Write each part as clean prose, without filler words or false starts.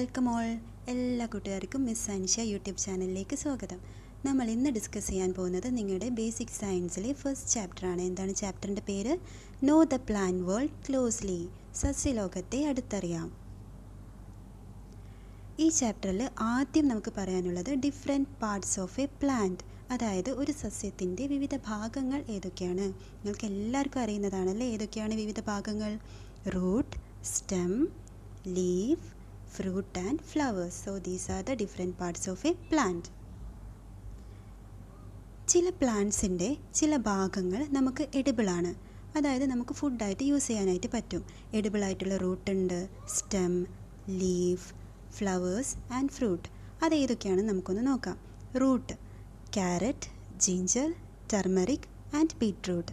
Welcome all. എല്ലാ കൂട്ടുകാർക്കും miss Anisha YouTube ചാനലിലേക്ക് സ്വാഗതം. നമ്മൾ ഇന്ന് ഡിസ്കസ് ചെയ്യാൻ പോകുന്നത് നിങ്ങളുടെ ബേസിക് സയൻസിലെ ഫസ്റ്റ് ചാപ്റ്ററാണ്. എന്താണ് ചാപ്റ്ററിൻ്റെ പേര്? Know the plant world closely, സസ്യലോകത്തെ അടുത്തറിയാം. ഈ ചാപ്റ്ററിൽ ആദ്യം നമുക്ക് പറയാനുള്ളത് different parts of a plant, അതായത് ഒരു സസ്യത്തിൻ്റെ വിവിധ ഭാഗങ്ങൾ ഏതൊക്കെയാണ്. നിങ്ങൾക്ക് എല്ലാവർക്കും അറിയുന്നതാണല്ലേ ഏതൊക്കെയാണ് വിവിധ ഭാഗങ്ങൾ? Root, stem, leaf, fruit and flowers. So these are the different parts of a plant. ചില പ്ലാന്റ്സിൻ്റെ ചില ഭാഗങ്ങൾ നമുക്ക് എഡിബിളാണ്, അതായത് നമുക്ക് ഫുഡായിട്ട് യൂസ് ചെയ്യാനായിട്ട് പറ്റും. എഡിബിളായിട്ടുള്ള റൂട്ട് ഉണ്ട്, stem, leaf, flowers and fruit. അതേതൊക്കെയാണെന്ന് നമുക്കൊന്ന് നോക്കാം. Root: carrot, ginger, turmeric and beetroot.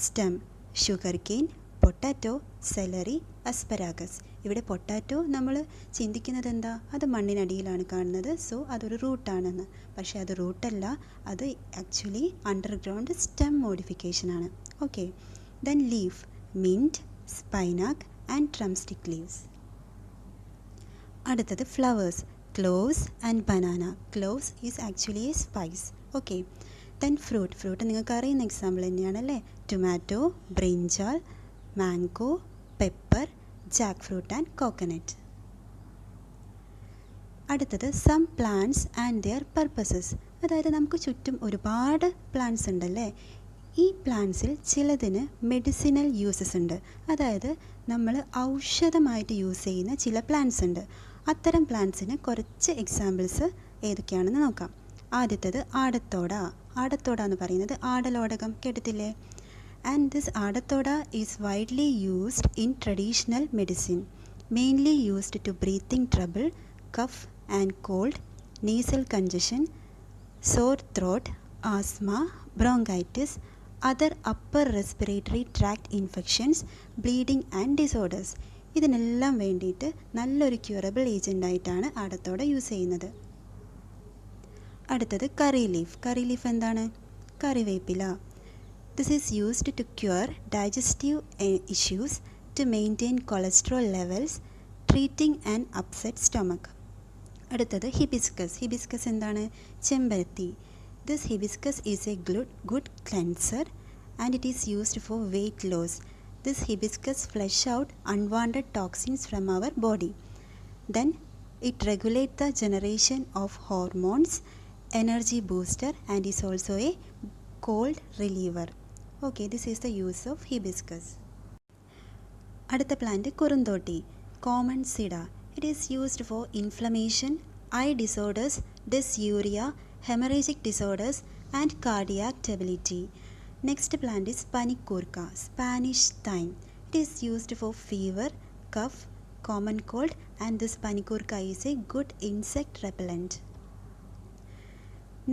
Stem: sugar cane, potato, celery, asparagus. ഇവിടെ പൊട്ടാറ്റോ നമ്മൾ ചിന്തിക്കുന്നത് എന്താ? അത് മണ്ണിനടിയിലാണ് കാണുന്നത്, സോ അതൊരു റൂട്ടാണെന്ന്. പക്ഷേ അത് റൂട്ടല്ല, അത് ആക്ച്വലി അണ്ടർഗ്രൗണ്ട് സ്റ്റെം മോഡിഫിക്കേഷനാണ്. Okay. Then leaf: mint, spinach and drumstick leaves. അടുത്തത് flowers: cloves and banana. Cloves is actually a spice. Okay. Then fruit നിങ്ങൾക്ക് അറിയുന്ന എക്സാമ്പിൾ തന്നെയാണല്ലേ. Tomato, brinjal, mango, pepper, jack fruit and coconut. അടുത്തത് some plants and their purposes, അതായത് നമുക്ക് ചുറ്റും ഒരുപാട് plants ഉണ്ടല്ലേ. ഈ പ്ലാന്റ്സിൽ ചിലതിന് മെഡിസിനൽ യൂസസ് ഉണ്ട്, അതായത് നമ്മൾ ഔഷധമായിട്ട് യൂസ് ചെയ്യുന്ന ചില പ്ലാന്റ്സ് ഉണ്ട്. അത്തരം പ്ലാന്റ്സിന് കുറച്ച് എക്സാമ്പിൾസ് ഏതൊക്കെയാണെന്ന് നോക്കാം. ആദ്യത്തേത് ആടത്തോട. ആടത്തോട എന്ന് പറയുന്നത് ആടലോടകം കേട്ടിട്ടില്ലേ? And this Adathoda is widely used in traditional medicine, mainly used to breathing trouble, cough and cold, nasal congestion, sore throat, asthma, bronchitis, other upper respiratory tract infections, bleeding and disorders. ഇതിനെല്ലാം വേണ്ടിയിട്ട് നല്ലൊരു curable agent ആയിട്ടാണ് ആടത്തോട use ചെയ്യുന്നത്. അടുത്തത് കറി leaf. കറി leaf എന്താണ്? കറിവേപ്പില. This is used to cure digestive issues, to maintain cholesterol levels, treating an upset stomach. അടുത്തത് hibiscus. Hibiscus എന്താണ്? ചെമ്പരത്തി. This hibiscus is a good cleanser and it is used for weight loss. This hibiscus flush out unwanted toxins from our body. Then it regulates the generation of hormones, energy booster and is also a cold reliever. Okay, this is the use of hibiscus. അടുത്ത plant കുറുന്തോട്ടി, common sida. It is used for inflammation, eye disorders, dysuria, haemorrhagic disorders and cardiac stability. Next plant is പനിക്കൂർക്ക, Spanish thyme. It is used for fever, cough, common cold and this പനിക്കൂർക്ക is a good insect repellent.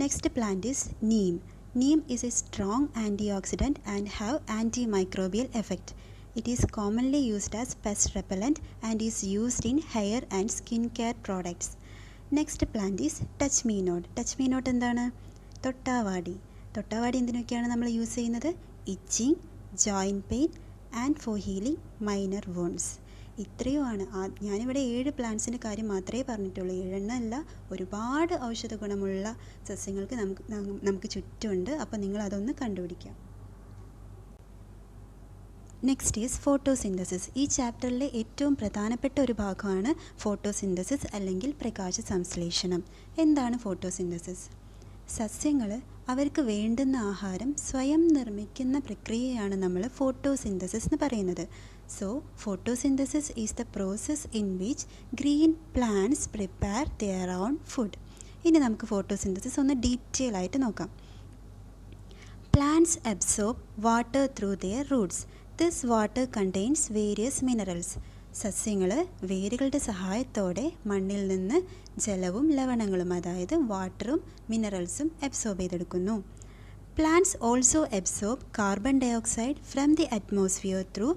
Next plant is neem. Neem is a strong antioxidant and have antimicrobial effect. It is commonly used as pest repellent and is used in hair and skin care products. Next plant is touch me not. Touch me not എന്താണ്? തൊട്ടാവാടി. തൊട്ടാവാടി എന്തിനൊക്കെയാണ് നമ്മൾ use ചെയ്യുന്നത്? Itching, joint pain and for healing minor wounds. ഇത്രയുമാണ്. ഞാനിവിടെ 7 പ്ലാന്റ്സിൻ്റെ കാര്യം മാത്രമേ പറഞ്ഞിട്ടുള്ളൂ, 7 എണ്ണമല്ല. ഒരുപാട് ഔഷധ ഗുണമുള്ള സസ്യങ്ങൾക്ക് നമുക്ക് ചുറ്റുമുണ്ട്. അപ്പോൾ നിങ്ങൾ അതൊന്ന് കണ്ടുപിടിക്കാം. Next is photosynthesis. ഈ ചാപ്റ്ററിലെ ഏറ്റവും പ്രധാനപ്പെട്ട ഒരു ഭാഗമാണ് ഫോട്ടോസിന്തസിസ് അല്ലെങ്കിൽ പ്രകാശ സംശ്ലേഷണം. എന്താണ് ഫോട്ടോസിന്തസിസ്? സസ്യങ്ങൾ അവർക്ക് വേണ്ടുന്ന ആഹാരം സ്വയം നിർമ്മിക്കുന്ന പ്രക്രിയയാണ് നമ്മൾ ഫോട്ടോസിന്തസിസ് എന്ന് പറയുന്നത്. So photosynthesis is the process in which green plants prepare their own food. ഇനി നമുക്ക് ഫോട്ടോസിന്തസിസ് ഒന്ന് ഡീറ്റെയിൽ ആയിട്ട് നോക്കാം. Plants absorb water through their roots. This water contains various minerals. സസ്യങ്ങൾ വേരുകളുടെ സഹായത്തോടെ മണ്ണിൽ നിന്ന് ജലവും ലവണങ്ങളും, അതായത് വാട്ടറും മിനറൽസും അബ്സോർബ് ചെയ്തെടുക്കുന്നു. Plants also absorb carbon dioxide from the atmosphere through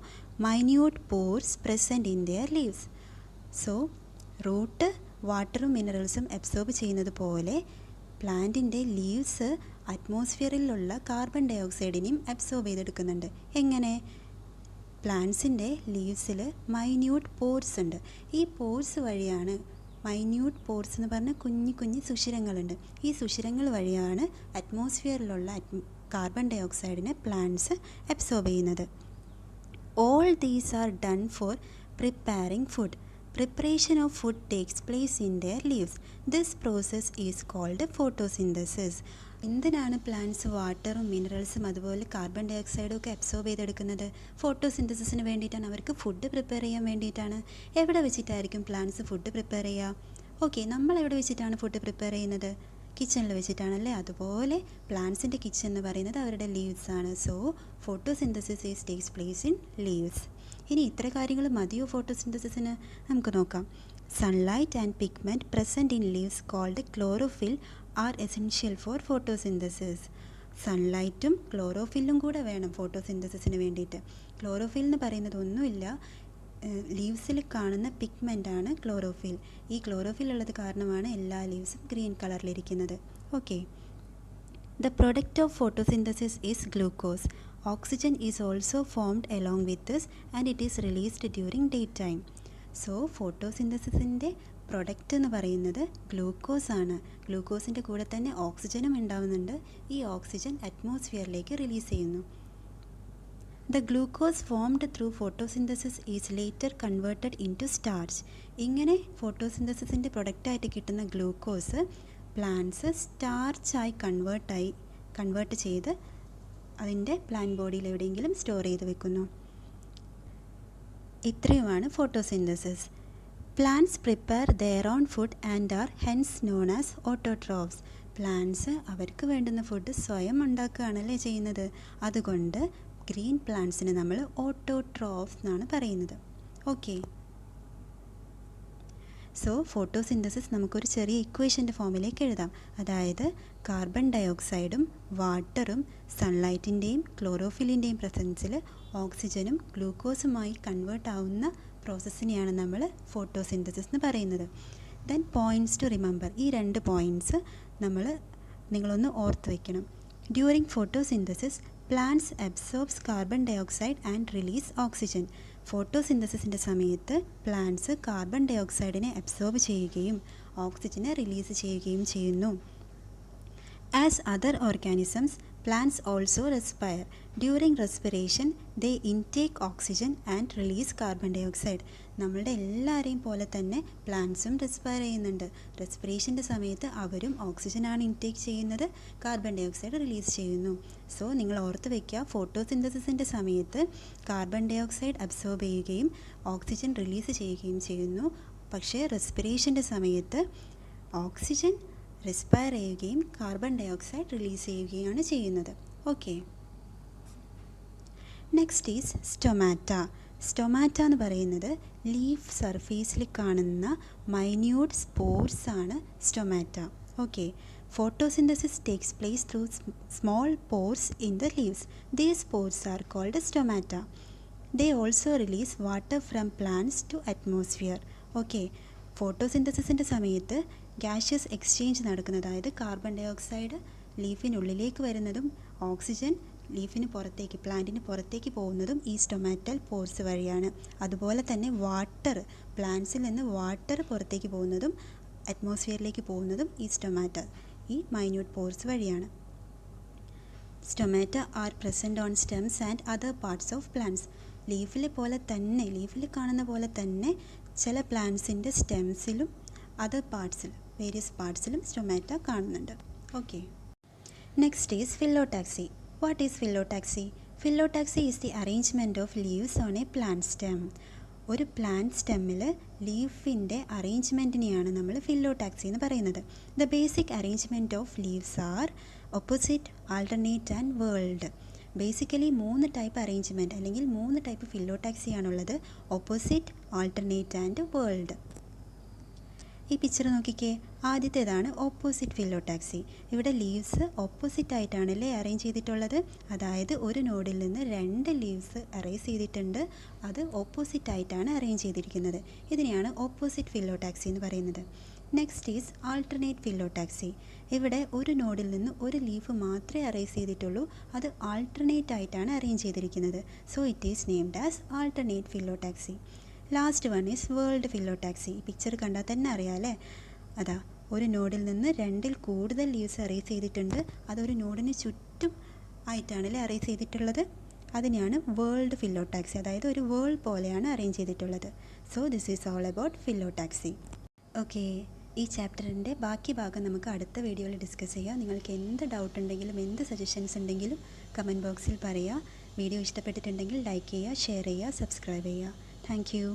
minute pores present in their leaves. So root വാട്ടറും മിനറൽസും അബ്സോർബ് ചെയ്യുന്നത് പോലെ പ്ലാന്റിൻ്റെ ലീവ്സ് അറ്റ്മോസ്ഫിയറിലുള്ള കാർബൺ ഡയോക്സൈഡിനെയും അബ്സോർബ് ചെയ്തെടുക്കുന്നുണ്ട്. എങ്ങനെ? പ്ലാന്റ്സിൻ്റെ ലീവ്സിൽ മൈന്യൂട്ട് പോർസ് ഉണ്ട്. ഈ പോർസ് വഴിയാണ് മൈന്യൂട്ട് പോർസ് എന്ന് പറഞ്ഞ കുഞ്ഞു കുഞ്ഞു സുഷിരങ്ങളുണ്ട്. ഈ സുഷിരങ്ങൾ വഴിയാണ് അറ്റ്മോസ്ഫിയറിലുള്ള കാർബൺ ഡൈ ഓക്സൈഡിനെ പ്ലാന്റ്സ് അബ്സോർബ് ചെയ്യുന്നത്. All these are done for preparing food. Preparation of food takes place in their leaves. This process is called photosynthesis. എന്തിനാണ് പ്ലാന്റ്സ് വാട്ടറും മിനറൽസും അതുപോലെ കാർബൺ ഡൈ ഓക്സൈഡും ഒക്കെ അബ്സോർബ് ചെയ്തെടുക്കുന്നത്? ഫോട്ടോസിന്തസിസിന് വേണ്ടിയിട്ടാണ്, അവർക്ക് ഫുഡ് പ്രിപ്പയർ ചെയ്യാൻ വേണ്ടിയിട്ടാണ്. എവിടെ വെച്ചിട്ടായിരിക്കും പ്ലാന്റ്സ് ഫുഡ് പ്രിപ്പയർ ചെയ്യുക? ഓക്കെ, നമ്മൾ എവിടെ വെച്ചിട്ടാണ് ഫുഡ് പ്രിപ്പയർ ചെയ്യുന്നത്? കിച്ചണിൽ വെച്ചിട്ടാണല്ലേ. അതുപോലെ പ്ലാന്റ്സിൻ്റെ കിച്ചൺ എന്ന് പറയുന്നത് അവരുടെ ലീവ്സ് ആണ്. So photosynthesis takes place in leaves. ഇനി ഇത്ര കാര്യങ്ങൾ മതിയോ ഫോട്ടോസിന്തസിസിന്? നമുക്ക് നോക്കാം. Sunlight and pigment present in leaves called chlorophyll are essential for photosynthesis. സൺലൈറ്റും ക്ലോറോഫില്ലും കൂടെ വേണം ഫോട്ടോസിന്തസിസിന് വേണ്ടിയിട്ട്. ക്ലോറോഫിൽ എന്ന് പറയുന്നത് ഒന്നുമില്ല, ലീവ്സിൽ കാണുന്ന പിഗ്മെൻ്റാണ് ക്ലോറോഫിൽ. ഈ ക്ലോറോഫിൽ ഉള്ളത് കാരണമാണ് എല്ലാ ലീവ്സും ഗ്രീൻ കളറിലിരിക്കുന്നത്. Okay, the product of photosynthesis is glucose. Oxygen is also formed along with this and it is released during day time. So ഫോട്ടോസിന്തസിസിൻ്റെ പ്രൊഡക്റ്റ് എന്ന് പറയുന്നത് ഗ്ലൂക്കോസ് ആണ്. ഗ്ലൂക്കോസിൻ്റെ കൂടെ തന്നെ ഓക്സിജനും ഉണ്ടാവുന്നുണ്ട്. ഈ ഓക്സിജൻ അറ്റ്മോസ്ഫിയറിലേക്ക് റിലീസ് ചെയ്യുന്നു. The glucose formed through photosynthesis is later converted into starch. ഇങ്ങനെ ഫോട്ടോസിന്തസിസിൻ്റെ പ്രൊഡക്റ്റായിട്ട് കിട്ടുന്ന ഗ്ലൂക്കോസ് പ്ലാന്റ്സ് സ്റ്റാർച്ചായി കൺവേർട്ട് ചെയ്ത് അതിൻ്റെ പ്ലാന്റ് ബോഡിയിൽ എവിടെയെങ്കിലും സ്റ്റോർ ചെയ്ത് വെക്കുന്നു. ഇത്രയുമാണ് photosynthesis. Plants prepare their own food and are hence known as autotrophs. Plants അവർക്ക് വേണ്ടുന്ന ഫുഡ് സ്വയം ഉണ്ടാക്കുകയാണല്ലേ ചെയ്യുന്നത്. അതുകൊണ്ട് ഗ്രീൻ പ്ലാന്റ്സിനെ നമ്മൾ ഓട്ടോട്രോഫ്സ് എന്നാണ് പറയുന്നത്. ഓക്കെ, സോ ഫോട്ടോസിന്തസിസ് നമുക്കൊരു ചെറിയ ഇക്വേഷൻ്റെ ഫോമിലേക്ക് എഴുതാം. അതായത് കാർബൺ ഡൈ ഓക്സൈഡും വാട്ടറും സൺലൈറ്റിൻ്റെയും ക്ലോറോഫിലിൻ്റെയും പ്രസൻസിൽ ഓക്സിജനും ഗ്ലൂക്കോസുമായി കൺവേർട്ട് ആവുന്ന പ്രോസസ്സിനെയാണ് നമ്മൾ ഫോട്ടോസിന്തസിസ് എന്ന് പറയുന്നത്. Then points to remember. ഈ 2 പോയിൻറ്റ്സ് നിങ്ങളൊന്ന് ഓർത്ത് വയ്ക്കണം. During photosynthesis plants absorbs carbon dioxide and release oxygen. ഫോട്ടോസിന്തസിസിൻ്റെ സമയത്ത് പ്ലാന്റ്സ് കാർബൺ ഡൈ ഓക്സൈഡിനെ അബ്സോർബ് ചെയ്യുകയും ഓക്സിജനെ റിലീസ് ചെയ്യുകയും ചെയ്യുന്നു. As other organisms plants also respire. During respiration they intake oxygen and release carbon dioxide. നമ്മളുടെ എല്ലാവരെയും പോലെ തന്നെ പ്ലാന്റ്സും റെസ്പയർ ചെയ്യുന്നുണ്ട്. റെസ്പിറേഷൻ്റെ സമയത്ത് അവരും ഓക്സിജനാണ് ഇൻടേക്ക് ചെയ്യുന്നത്, കാർബൺ ഡൈ ഓക്സൈഡ് റിലീസ് ചെയ്യുന്നു. സോ നിങ്ങൾ ഓർത്ത് വയ്ക്കുക, ഫോട്ടോസിന്തസിസിൻ്റെ സമയത്ത് കാർബൺ ഡൈ ഓക്സൈഡ് അബ്സോർബ് ചെയ്യുകയും ഓക്സിജൻ റിലീസ് ചെയ്യുകയും ചെയ്യുന്നു. പക്ഷേ റെസ്പിറേഷൻ്റെ സമയത്ത് ഓക്സിജൻ റെസ്പയർ ചെയ്യുകയും കാർബൺ ഡൈ ഓക്സൈഡ് റിലീസ് ചെയ്യുകയാണ് ചെയ്യുന്നത്. Okay, next is stomata. Stomata എന്ന് പറയുന്നത് ലീഫ് സർഫേസിൽ കാണുന്ന മൈന്യൂട്ട് സ്പോർസ് ആണ് stomata. Okay, photosynthesis takes place through small pores in the leaves. These pores are called stomata. They also release water from plants to atmosphere. Okay, ഫോട്ടോസിന്തസിസിൻ്റെ സമയത്ത് gaseous exchange നടക്കുന്നത്, അതായത് carbon dye oxide ലീഫിനുള്ളിലേക്ക് വരുന്നതും oxygen പ്ലാന്റിന് പുറത്തേക്ക് പോകുന്നതും ഈ stomatal pores വഴിയാണ്. അതുപോലെ തന്നെ വാട്ടർ, പ്ലാന്റ്സിൽ നിന്ന് വാട്ടർ പുറത്തേക്ക് പോകുന്നതും അറ്റ്മോസ്ഫിയറിലേക്ക് പോകുന്നതും ഈ മൈന്യൂട്ട് പോർസ് വഴിയാണ്. Stomata are present on stems and other parts of plants. ലീഫിൽ കാണുന്ന പോലെ തന്നെ ചില പ്ലാന്റ്സിൻ്റെ സ്റ്റെംസിലും അതർ പാർട്സിലും വേരിയസ് പാർട്സിലും സ്റ്റൊമാറ്റ കാണുന്നുണ്ട്. Okay, next is phyllotaxy. What is phyllotaxy? Phyllotaxy is the arrangement of leaves on a plant stem. ഒരു പ്ലാന്റ് സ്റ്റെമ്മിൽ ലീഫിൻ്റെ അറേഞ്ച്മെൻറ്റിനെയാണ് നമ്മൾ ഫില്ലോടാക്സി എന്ന് പറയുന്നത്. The basic arrangement of leaves are opposite, alternate and whorled. Basically 3 type arrangement അല്ലെങ്കിൽ 3 type phyllotaxy ആണുള്ളത്: opposite, alternate and world. ഈ പിക്ചർ നോക്കിക്കേ, ആദ്യത്തേതാണ് ഓപ്പോസിറ്റ് ഫില്ലോടാക്സി. ഇവിടെ ലീവ്സ് ഓപ്പോസിറ്റ് ആയിട്ടാണല്ലേ അറേഞ്ച് ചെയ്തിട്ടുള്ളത്. അതായത് ഒരു നോഡിൽ നിന്ന് 2 ലീവ്സ് അറേഞ്ച് ചെയ്തിട്ടുണ്ട്, അത് ഓപ്പോസിറ്റ് ആയിട്ടാണ് അറേഞ്ച് ചെയ്തിരിക്കുന്നത്. ഇതിനെയാണ് ഓപ്പോസിറ്റ് ഫില്ലോടാക്സി എന്ന് പറയുന്നത്. Next is alternate phyllotaxy. ഇവിടെ ഒരു നോഡിൽ നിന്ന് ഒരു ലീഫ് മാത്രമേ അറേഞ്ച് ചെയ്തിട്ടുള്ളൂ, അത് ആൾട്ടർനേറ്റ് ആയിട്ടാണ് അറേഞ്ച് ചെയ്തിരിക്കുന്നത്. So it is named as alternate phyllotaxy. Last one is world phyllotaxy. ഈ പിക്ചർ കണ്ടാൽ തന്നെ അറിയാം അല്ലേ? അതാ ഒരു നോഡിൽ നിന്ന് 2ൽ കൂടുതൽ ലീവ്സ് അറേസ് ചെയ്തിട്ടുണ്ട്. അതൊരു നോഡിന് ചുറ്റും ആയിട്ടാണല്ലേ അറേസ് ചെയ്തിട്ടുള്ളത്. അതിനെയാണ് വേൾഡ് ഫില്ലോടാക്സി, അതായത് ഒരു വേൾഡ് പോലെയാണ് അറേഞ്ച് ചെയ്തിട്ടുള്ളത്. So this is all about phyllotaxy. Okay, ഈ ചാപ്റ്ററിൻ്റെ ബാക്കി ഭാഗം നമുക്ക് അടുത്ത വീഡിയോയിൽ ഡിസ്കസ് ചെയ്യാം. നിങ്ങൾക്ക് എന്ത് ഡൗട്ട് ഉണ്ടെങ്കിലും എന്ത് സജഷൻസ് ഉണ്ടെങ്കിലും കമൻറ്റ് ബോക്സിൽ പറയുക. വീഡിയോ ഇഷ്ടപ്പെട്ടിട്ടുണ്ടെങ്കിൽ ലൈക്ക് ചെയ്യുക, ഷെയർ ചെയ്യുക, സബ്സ്ക്രൈബ് ചെയ്യുക. Thank you.